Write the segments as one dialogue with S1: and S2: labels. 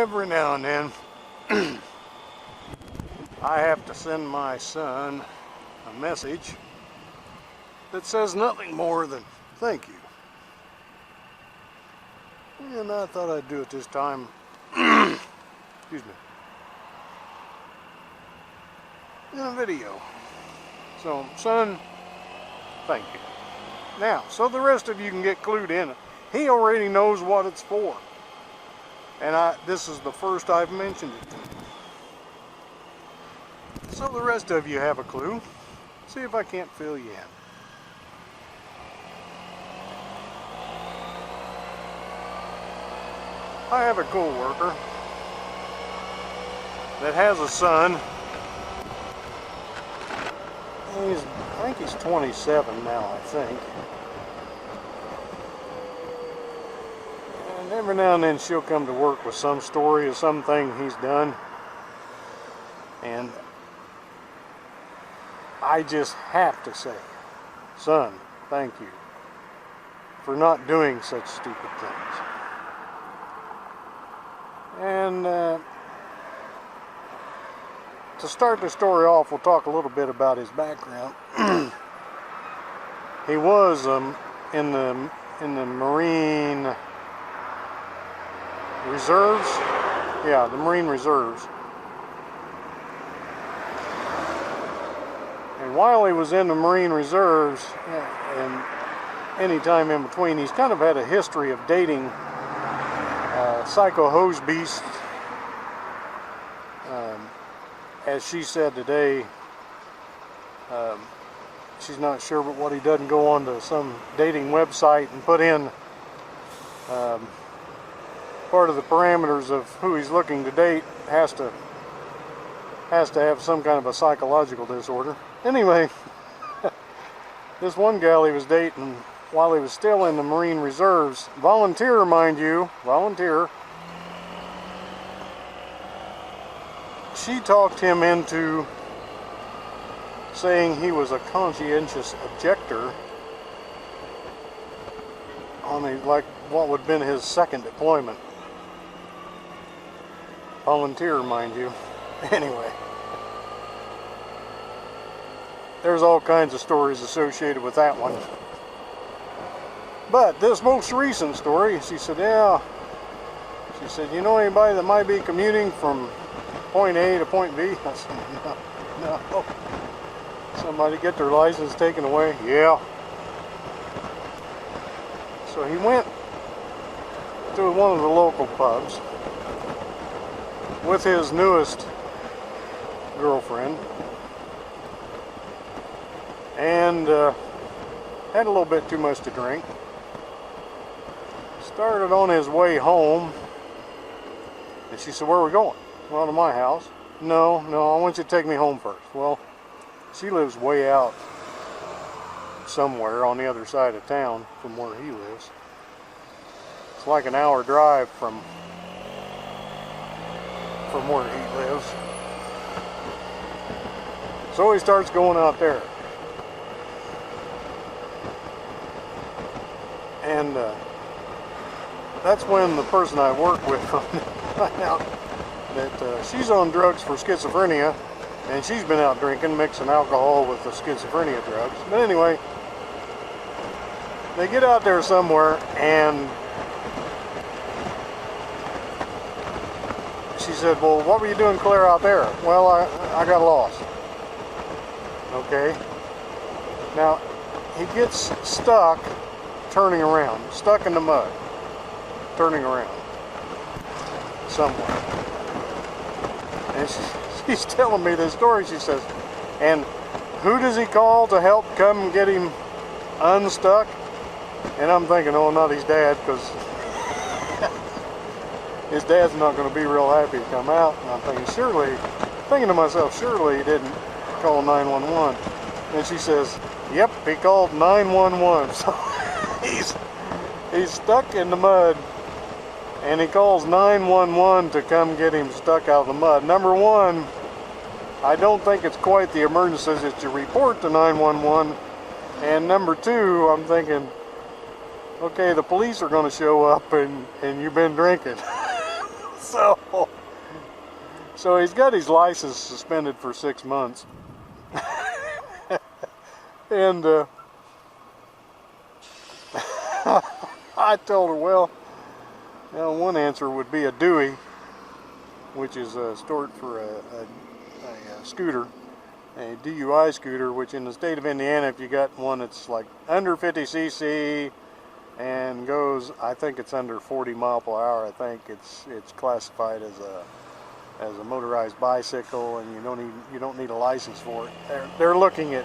S1: Every now and then I have to send my son a message that says nothing more than thank you. And I thought I'd do it this time. Excuse me. In a video. So, son, thank you. Now, so the rest of you can get clued in. He already knows what it's for. And this is the first I've mentioned it to him. So the rest of you have a clue. See if I can't fill you in. I have a co-worker that has a son. I think he's 27 now, I think. And every now and then she'll come to work with some story of something he's done. And I just have to say, son, thank you for not doing such stupid things. And to start the story off, we'll talk a little bit about his background. He was in the Marine Reserves. Yeah, the Marine Reserves. And while he was in the Marine Reserves, and any time in between, he's kind of had a history of dating psycho hose beasts. As she said today, she's not sure but what he doesn't go on to some dating website and put in part of the parameters of who he's looking to date has to have some kind of a psychological disorder. Anyway, this one gal he was dating while he was still in the Marine Reserves, volunteer, mind you, volunteer. She talked him into saying he was a conscientious objector on like what would have been his second deployment. Volunteer, mind you. Anyway, there's all kinds of stories associated with that one. But this most recent story, she said, yeah. She said, you know anybody that might be commuting from point A to point B? I said, no. Somebody get their license taken away? Yeah. So he went to one of the local pubs with his newest girlfriend and had a little bit too much to drink. Started on his way home, and she said, where are we going? Well, to my house. No, I want you to take me home first. Well, she lives way out somewhere on the other side of town from where he lives. It's like an hour drive from where he lives. So he starts going out there. And that's when the person I work with found out that she's on drugs for schizophrenia, and she's been out drinking, mixing alcohol with the schizophrenia drugs. But anyway, they get out there somewhere, and she said, well, what were you doing clear out there? Well, I got lost. Okay. Now, he gets stuck turning around, stuck in the mud, turning around somewhere. And she's telling me this story. She says, and who does he call to help come get him unstuck? And I'm thinking, oh, not his dad, because his dad's not going to be real happy to come out. And I'm thinking to myself, surely he didn't call 911. And she says, yep, he called 911. So he's stuck in the mud, and he calls 911 to come get him stuck out of the mud. Number one, I don't think it's quite the emergency that you report to 911. And number two, I'm thinking, okay, the police are going to show up, and you've been drinking. So he's got his license suspended for 6 months. And I told her, well, one answer would be a Dewey, which is short for a scooter, a DUI scooter, which in the state of Indiana, if you got one that's like under 50 cc and goes, I think it's under 40 mile per hour, I think it's classified as a motorized bicycle, and you don't need a license for it. They're looking at,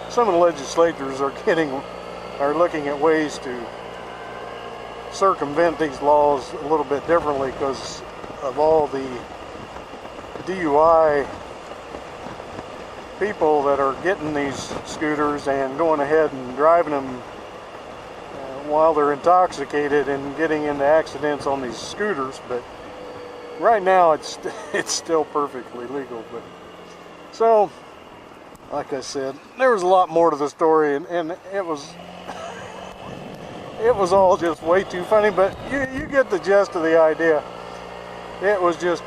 S1: some of the legislators are looking at ways to circumvent these laws a little bit differently because of all the DUI people that are getting these scooters and going ahead and driving them while they're intoxicated and getting into accidents on these scooters. But right now it's still perfectly legal. But so, like I said, there was a lot more to the story, and it was all just way too funny, but you get the gist of the idea. It was just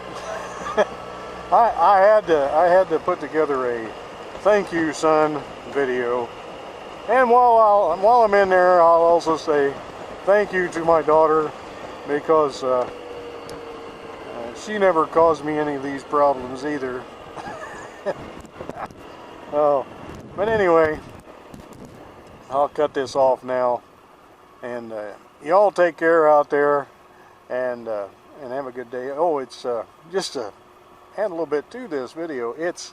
S1: I had to put together a thank you son video, and while I'm in there, I'll also say thank you to my daughter, because she never caused me any of these problems either. Oh, but anyway, I'll cut this off now, and y'all take care out there, and have a good day. Oh, it's just to add a little bit to this video, it's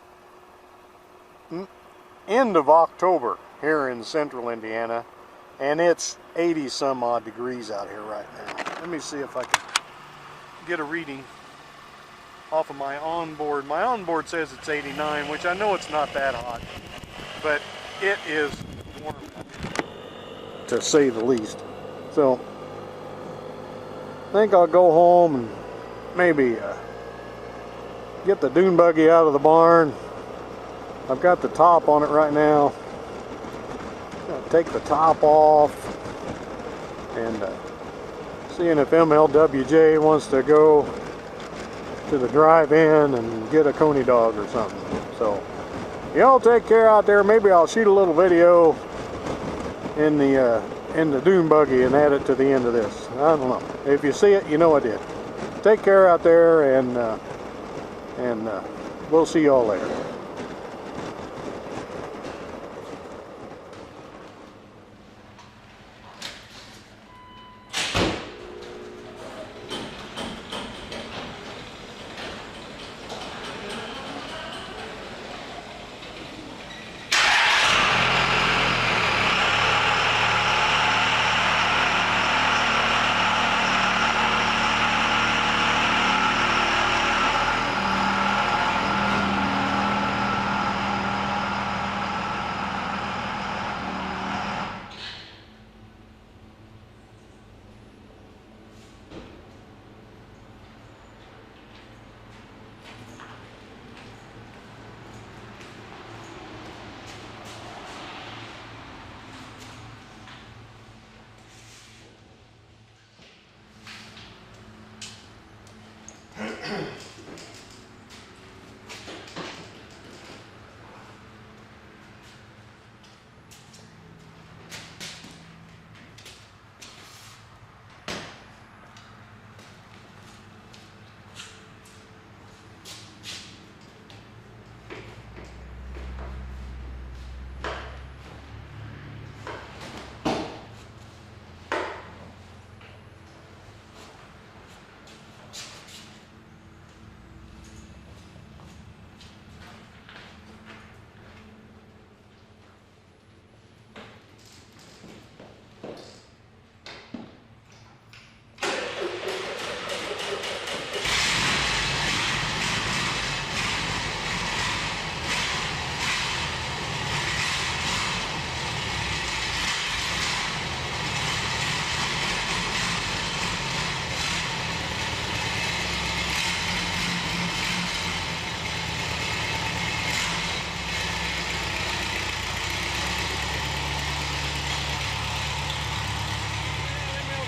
S1: end of October here in central Indiana, and it's 80 some odd degrees out here right now. Let me see if I can get a reading off of my onboard. My onboard says it's 89, which I know it's not that hot, but it is warm, to say the least. So I think I'll go home and maybe get the dune buggy out of the barn. I've got the top on it right now. Gonna take the top off and seeing if MLWJ wants to go to the drive-in and get a coney dog or something. So y'all take care out there. Maybe I'll shoot a little video in the dune buggy and add it to the end of this. I don't know. If you see it, you know I did. Take care out there, and we'll see y'all later.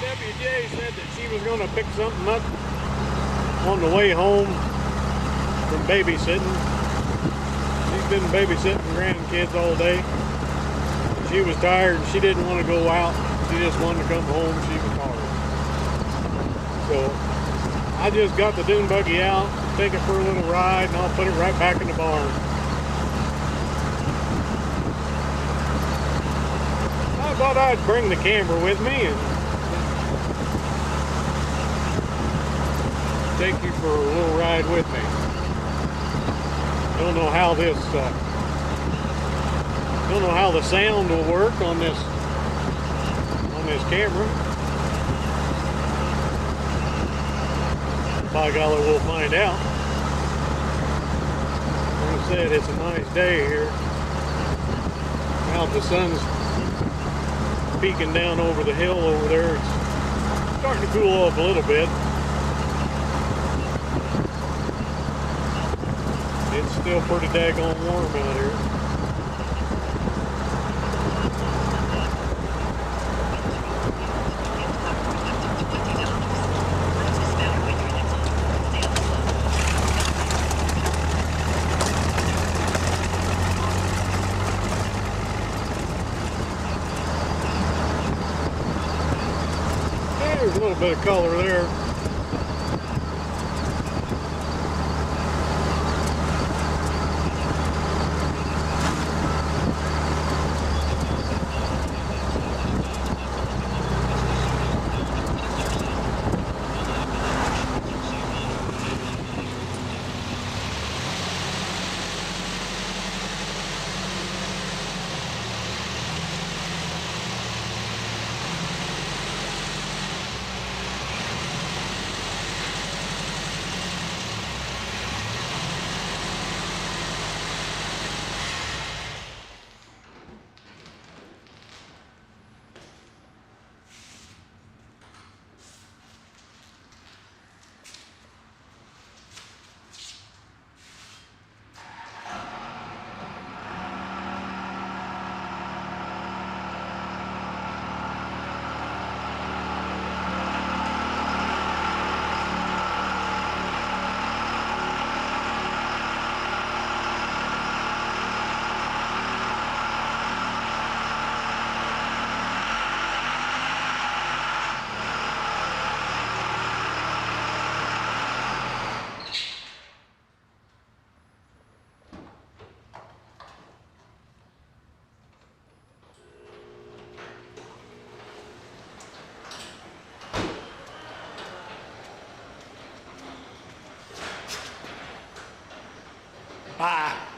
S1: WJ said that she was going to pick something up on the way home from babysitting. She's been babysitting grandkids all day. She was tired and she didn't want to go out. She just wanted to come home. She was tired. So I just got the dune buggy out, take it for a little ride, and I'll put it right back in the barn. I thought I'd bring the camera with me and take you for a little ride with me. Don't know how this, don't know how the sound will work on this camera. By golly, we'll find out. Like I said, it's a nice day here. Now the sun's peeking down over the hill over there. It's starting to cool off a little bit. It's still pretty daggone warm out here. There's a little bit of color there. Bye.